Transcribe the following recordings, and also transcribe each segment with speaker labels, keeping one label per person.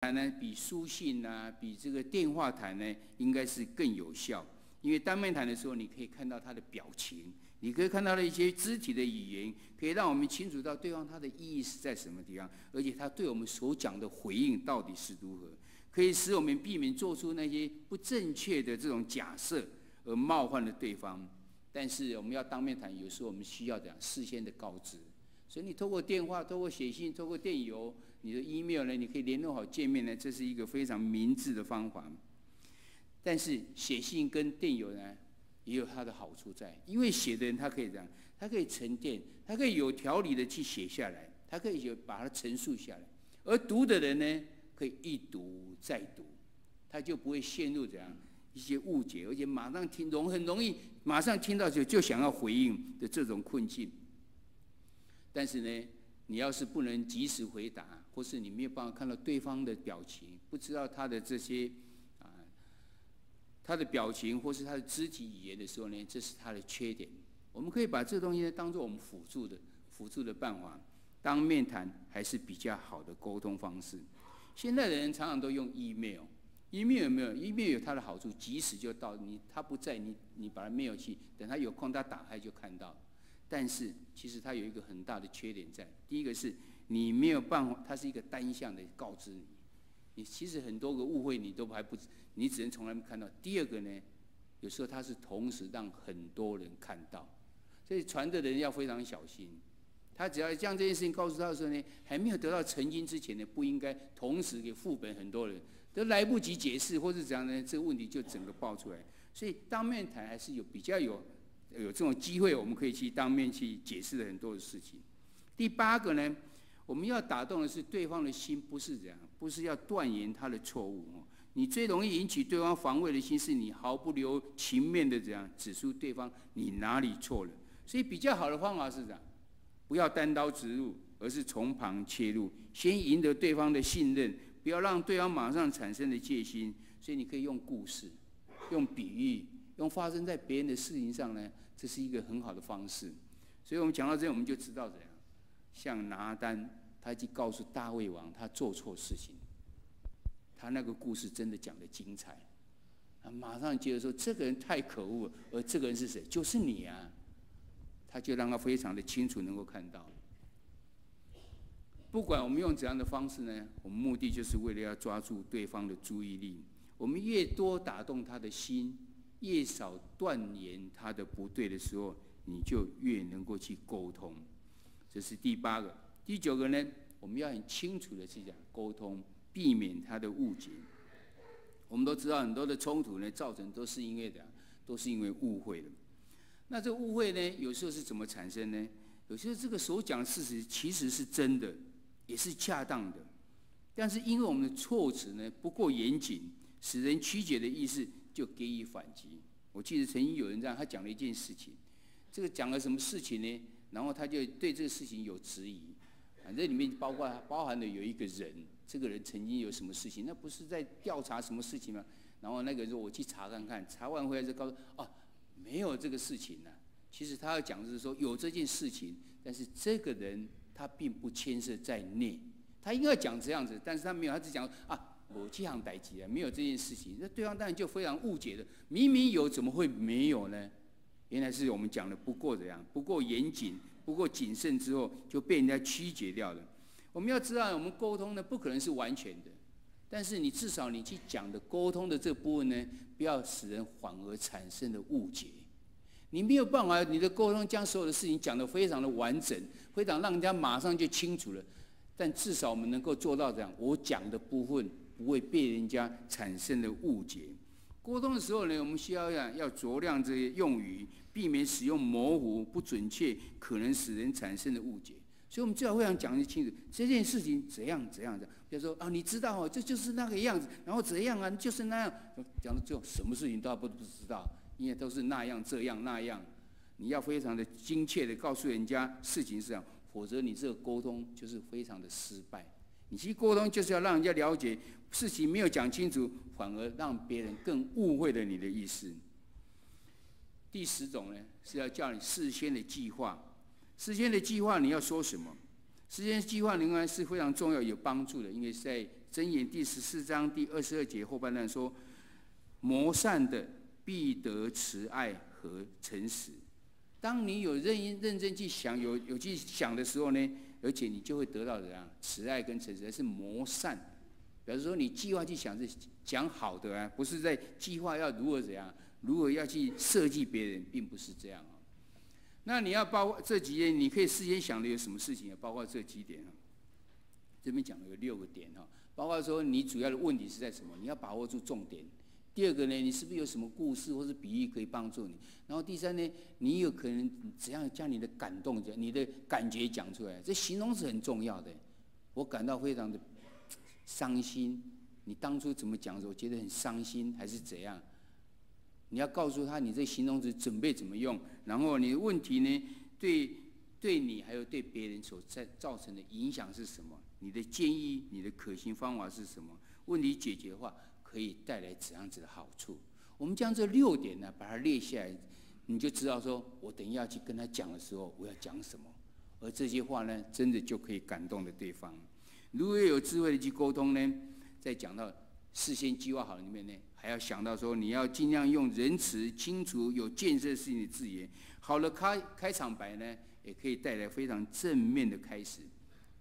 Speaker 1: 谈呢，比书信啊，比这个电话谈呢，应该是更有效。因为当面谈的时候，你可以看到他的表情，你可以看到的一些肢体的语言，可以让我们清楚到对方他的意义是在什么地方，而且他对我们所讲的回应到底是如何，可以使我们避免做出那些不正确的这种假设而冒犯了对方。但是我们要当面谈，有时候我们需要这样事先的告知。所以你透过电话、透过写信、透过电邮、你的 email 呢，你可以联络好见面呢，这是一个非常明智的方法。但是写信跟电邮呢，也有它的好处在，因为写的人他可以这样，他可以沉淀，他可以有条理的去写下来，他可以把它陈述下来，而读的人呢，可以一读再读，他就不会陷入这样一些误解，而且马上很容易马上听到就想要回应的这种困境。但是呢，你要是不能及时回答，或是你没有办法看到对方的表情，不知道他的这些他的表情或是他的肢体语言的时候呢，这是他的缺点。我们可以把这东西呢当作我们辅助的办法。当面谈还是比较好的沟通方式。现在的人常常都用 email。email 有没有 ？email 有它的好处，及时就到他不在，你把它 mail 去，等他有空他打开就看到。但是其实它有一个很大的缺点在，第一个是你没有办法，它是一个单向的告知你，你其实很多个误会你都还不，你只能从来没看到。第二个呢，有时候它是同时让很多人看到，所以传的人要非常小心。他只要将这件事情告诉他的时候呢，还没有得到澄清之前呢，不应该同时给副本很多人，都来不及解释或是怎样呢，这个问题就整个爆出来。所以当面谈还是比较有这种机会，我们可以去当面去解释很多的事情。第八个呢，我们要打动的是对方的心，不是这样，不是要断言他的错误。你最容易引起对方防卫的心，是你毫不留情面的这样指出对方你哪里错了。所以比较好的方法是这样，不要单刀直入，而是从旁切入，先赢得对方的信任，不要让对方马上产生的戒心。所以你可以用故事，用比喻，用发生在别人的事情上呢，这是一个很好的方式。所以我们讲到这，我们就知道怎样，像拿单，他去告诉大卫王他做错事情，他那个故事真的讲得精彩，他马上觉得说这个人太可恶了，而这个人是谁？就是你啊！他就让他非常的清楚能够看到。不管我们用怎样的方式呢，我们目的就是为了要抓住对方的注意力。我们越多打动他的心，越少断言他的不对的时候，你就越能够去沟通。这是第八个。第九个呢，我们要很清楚的去讲沟通，避免他的误解。我们都知道很多的冲突呢，造成都是因为误会的。那这个误会呢，有时候是怎么产生呢？有时候这个所讲的事实其实是真的，也是恰当的，但是因为我们的措辞呢不够严谨，使人曲解的意思就给予反击。我记得曾经有人这样，他讲了一件事情，这个讲了什么事情呢？然后他就对这个事情有质疑，这里面包含了有一个人，这个人曾经有什么事情，那不是在调查什么事情吗？然后那个人说我去查看看，查完回来就告诉没有这个事情呢。其实他要讲的是说有这件事情，但是这个人他并不牵涉在内，他应该讲这样子，但是他没有，他只讲我这样代志啊，没有这件事情，那对方当然就非常误解了。明明有，怎么会没有呢？原来是我们讲的不够怎样，不够严谨，不够谨慎之后，就被人家曲解掉了。我们要知道，我们沟通呢不可能是完全的，但是你至少你去讲的沟通的这部分呢，不要使人反而产生了误解。你没有办法，你的沟通将所有的事情讲得非常的完整，非常让人家马上就清楚了。但至少我们能够做到这样，我讲的部分不会被人家产生了误解。沟通的时候呢，我们需要酌量这些用语，避免使用模糊、不准确，可能使人产生的误解。所以我们最好会讲得清楚这件事情怎样。比如说你知道这就是那个样子，然后怎样啊，就是那样。讲到最后，什么事情都不知道。因为都是那样这样那样，你要非常的精确的告诉人家事情是这样，否则你这个沟通就是非常的失败。你去沟通就是要让人家了解事情没有讲清楚，反而让别人更误会了你的意思。第10种呢，是要叫你事先的计划。事先的计划你要说什么？事先的计划仍然是非常重要有帮助的，因为在箴言第14章第22节后半段说：谋善的必得慈爱和诚实。当你有认真去想，有去想的时候呢，而且你就会得到怎样慈爱跟诚实，是谋善。表示说你计划去想是讲好的啊，不是在计划要如何怎样，如何要去设计别人，并不是这样啊。那你要包括这几点，你可以事先想的有什么事情啊？包括这几点啊。这边讲了有6个点哈，包括说你主要的问题是在什么，你要把握住重点。第二个呢，你是不是有什么故事或是比喻可以帮助你？然后第三呢，你有可能怎样将你的感动、你的感觉讲出来？这形容词很重要的。我感到非常的伤心，你当初怎么讲的时候，觉得很伤心还是怎样？你要告诉他你这形容词准备怎么用，然后你的问题呢，对你还有对别人所造成的影响是什么？你的建议、你的可行方法是什么？问题解决的话，可以带来怎样子的好处？我们将这6点呢，把它列下来，你就知道说，我等一下去跟他讲的时候，我要讲什么。而这些话呢，真的就可以感动了对方。如果有智慧的去沟通呢，在讲到事先计划好里面呢，还要想到说，你要尽量用仁慈、清楚、有建设性的字眼。好了，开场白呢，也可以带来非常正面的开始。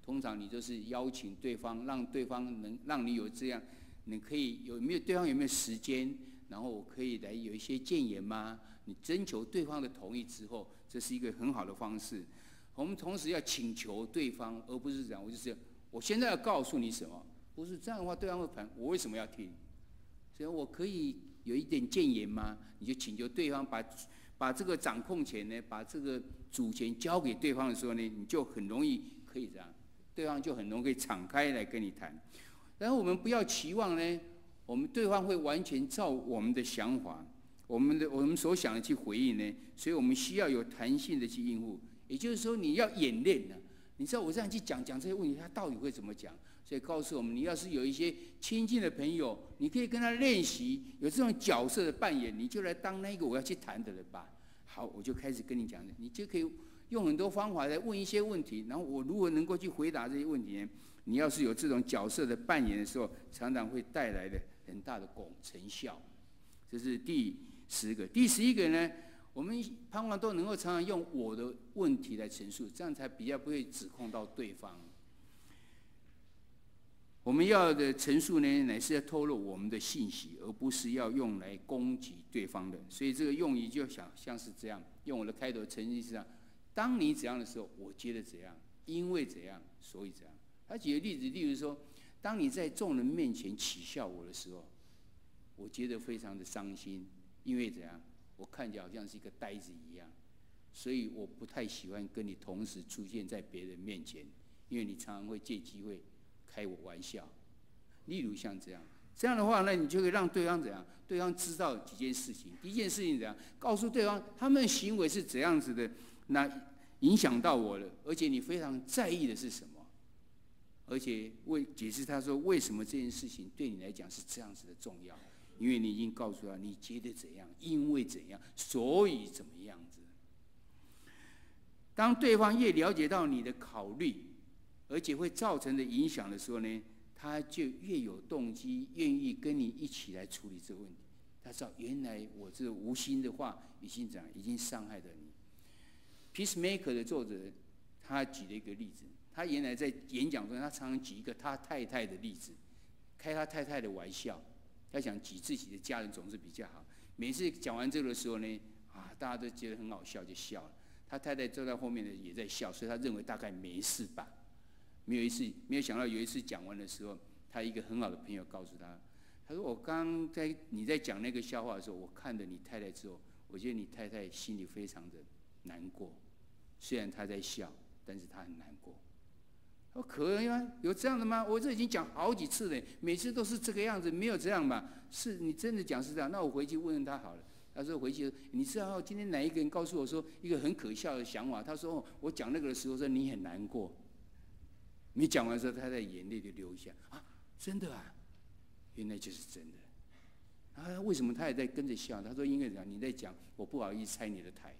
Speaker 1: 通常你就是邀请对方，让对方能让你有这样，你可以对方有没有时间，然后我可以来有一些建言吗？你征求对方的同意之后，这是一个很好的方式。我们同时要请求对方，而不是讲我现在要告诉你什么，不是这样的话，对方会反我为什么要听？所以我可以有一点建言吗？你就请求对方把这个掌控权呢，把这个主权交给对方的时候呢，你就很容易可以这样，对方就很容易敞开来跟你谈。然后我们不要期望呢，我们对方会完全照我们的想法，我们所想的去回应呢，所以我们需要有弹性的去应付。也就是说，你要演练呢。你知道我这样去讲这些问题，他到底会怎么讲？所以告诉我们，你要是有一些亲近的朋友，你可以跟他练习有这种角色的扮演，你就来当那个我要去谈的人吧。好，我就开始跟你讲，你就可以用很多方法来问一些问题，然后我如何能够去回答这些问题呢？你要是有这种角色的扮演的时候，常常会带来的很大的成效。这是第10个。第11个呢？我们盼望都能够常常用我的问题来陈述，这样才比较不会指控到对方。我们要的陈述呢，乃是要透露我们的信息，而不是要用来攻击对方的。所以这个用语就像是这样，用我的开头陈述是这样：当你怎样的时候，我觉得怎样，因为怎样，所以怎样。他举个例子，例如说，当你在众人面前取笑我的时候，我觉得非常的伤心，因为怎样？我看起来好像是一个呆子一样，所以我不太喜欢跟你同时出现在别人面前，因为你常常会借机会开我玩笑。例如像这样的话呢，你就可以让对方怎样？对方知道几件事情。第一件事情怎样？告诉对方他们的行为是怎样子的，那影响到我了，而且你非常在意的是什么？而且解释他说为什么这件事情对你来讲是这样子的重要。因为你已经告诉他你觉得怎样，因为怎样，所以怎么样子。当对方越了解到你的考虑，而且会造成的影响的时候呢，他就越有动机，愿意跟你一起来处理这个问题。他知道原来我这无心的话已经伤害了你。Peacemaker 的作者他举了一个例子，他原来在演讲中，他常常举一个他太太的例子，开他太太的玩笑。他想举自己的家人总是比较好。每次讲完这个的时候呢，大家都觉得很好笑，就笑了。他太太坐在后面呢，也在笑，所以他认为大概没事吧。没有想到有一次讲完的时候，他一个很好的朋友告诉他，他说：“我刚你在讲那个笑话的时候，我看着你太太之后，我觉得你太太心里非常的难过。虽然她在笑，但是她很难过。”我说可以吗？有这样的吗？我这已经讲好几次了，每次都是这个样子，没有这样吧？是你真的讲是这样？那我回去问问他好了。他说回去，你知道今天哪一个人告诉我说一个很可笑的想法？他说我讲那个的时候说你很难过，你讲完之后他的眼泪就流下啊，真的啊，原来就是真的。啊，为什么他也在跟着笑？他说因为你在讲，我不好意思拆你的台，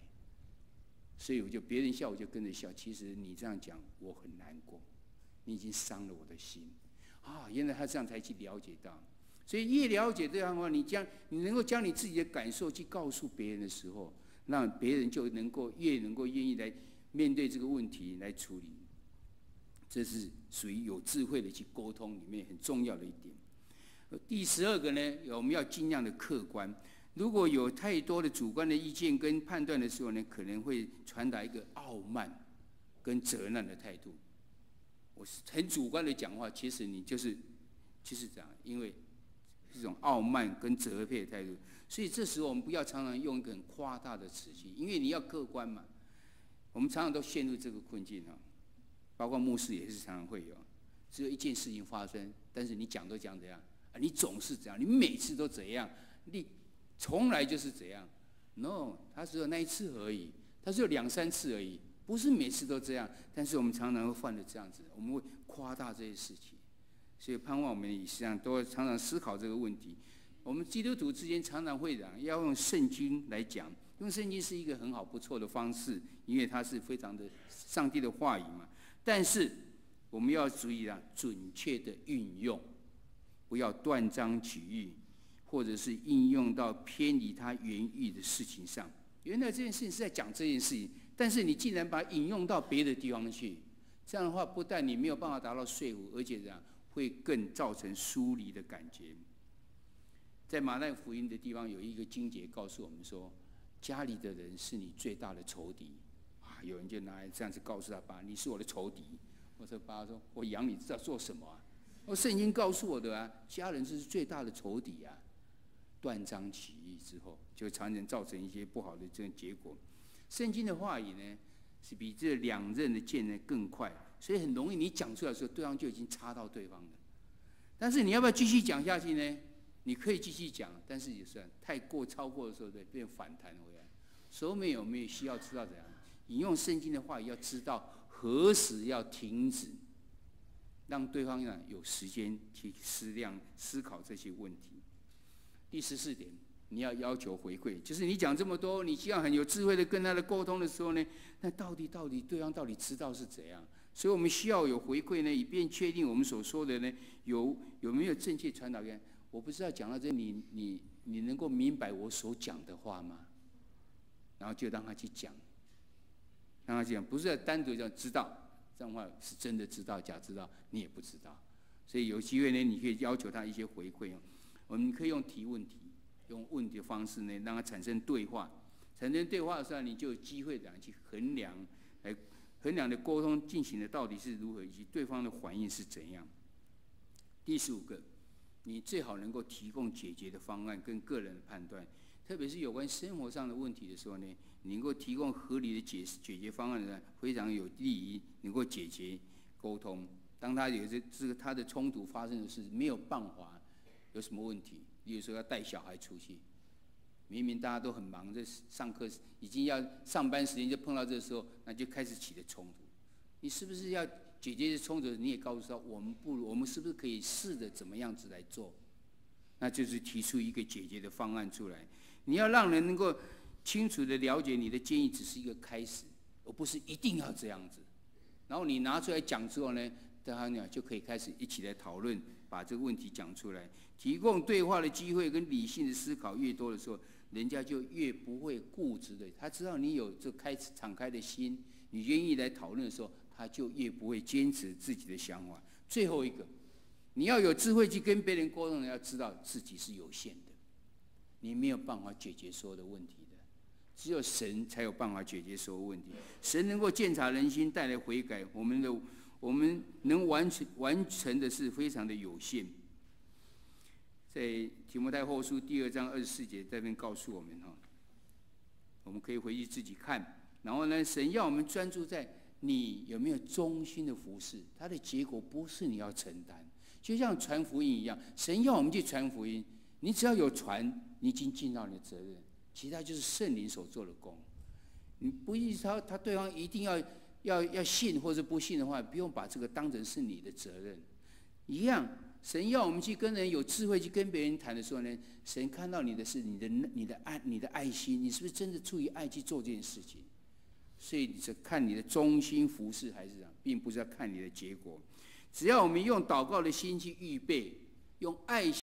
Speaker 1: 所以我就别人笑我就跟着笑。其实你这样讲我很难过。你已经伤了我的心，啊，原来他这样才去了解到。所以越了解对方的话，你能够将你自己的感受去告诉别人的时候，让别人就能够愿意来面对这个问题来处理。这是属于有智慧的去沟通里面很重要的一点。第12个呢，我们要尽量的客观。如果有太多的主观的意见跟判断的时候呢，可能会传达一个傲慢跟责难的态度。我很主观的讲话，其实你就是这样，因为这种傲慢跟责备的态度。所以这时候我们不要常常用一个很夸大的词句，因为你要客观嘛。我们常常都陷入这个困境啊，包括牧师也是常常会有，只有一件事情发生，但是你讲都讲怎样啊？你总是怎样？你每次都怎样？你从来就是怎样 ？No， 他只有那一次而已，他只有2、3次而已，不是每次都这样。但是我们常常会犯了这样子，我们会夸大这些事情。所以盼望我们以上都常常思考这个问题。我们基督徒之间常常会讲，要用圣经来讲，用圣经是一个很好不错的方式，因为它是非常的上帝的话语嘛。但是我们要注意准确的运用，不要断章取义，或者是应用到偏离它原意的事情上。原来这件事情是在讲这件事情，但是你竟然把它引用到别的地方去，这样的话不但你没有办法达到说服，而且会更造成疏离的感觉。在马太福音的地方有一个经节告诉我们说，家里的人是你最大的仇敌。有人就拿来这样子告诉他爸，你是我的仇敌。我说爸说，我养你知道做什么啊？圣经告诉我的啊，家人是最大的仇敌啊。断章取义之后，就常常造成一些不好的这种结果。圣经的话语呢，是比这2刃的剑呢更快，所以很容易你讲出来的时候，对方就已经插到对方了。但是你要不要继续讲下去呢？你可以继续讲，但是也是太过超过的时候，对，变反弹回来。所以我们有没有需要知道怎样引用圣经的话语？要知道何时要停止，让对方有时间去思考这些问题。第14点，你要要求回馈，就是你讲这么多，你希望很有智慧的跟他的沟通的时候呢，那到底对方到底知道是怎样？所以我们需要有回馈呢，以便确定我们所说的呢有没有正确传导给人。我不知道讲到这，你能够明白我所讲的话吗？然后就让他去讲，让他讲，不是单独这样知道，这样的话是真的知道，假知道你也不知道。所以有机会呢，你可以要求他一些回馈。我们可以用提问题，用问题的方式呢，让它产生对话。产生对话的时候，你就有机会去衡量的沟通进行的到底是如何，以及对方的反应是怎样。第15个，你最好能够提供解决的方案跟个人的判断，特别是有关生活上的问题的时候呢，你能够提供合理的解决方案呢，非常有利于能够解决沟通。当他有他的冲突发生的是没有办法，有什么问题？例如说要带小孩出去，明明大家都很忙，在上课已经要上班时间，就碰到这时候，那就开始起了冲突。你是不是要解决这冲突？你也告诉他，我们是不是可以试着怎么样子来做？那就是提出一个解决的方案出来。你要让人能够清楚的了解你的建议只是一个开始，而不是一定要这样子。然后你拿出来讲之后呢，大家就可以开始一起来讨论，把这个问题讲出来。提供对话的机会跟理性的思考越多的时候，人家就越不会固执的。他知道你有这敞开的心，你愿意来讨论的时候，他就越不会坚持自己的想法。最后一个，你要有智慧去跟别人沟通，要知道自己是有限的，你没有办法解决所有的问题的，只有神才有办法解决所有问题。神能够鉴察人心，带来悔改，我们能完成的是非常的有限。在提摩太后书2章24节这边告诉我们我们可以回去自己看。然后呢，神要我们专注在你有没有忠心的服事，它的结果不是你要承担，就像传福音一样，神要我们去传福音，你只要有传，你已经尽到你的责任，其他就是圣灵所做的工。你不一定他对方一定要信或者不信的话，不用把这个当成是你的责任。一样，神要我们去跟人有智慧去跟别人谈的时候呢，神看到你的是你的爱心，你是不是真的出于爱去做这件事情？所以你是看你的忠心服事还是这样，并不是要看你的结果。只要我们用祷告的心去预备，用爱心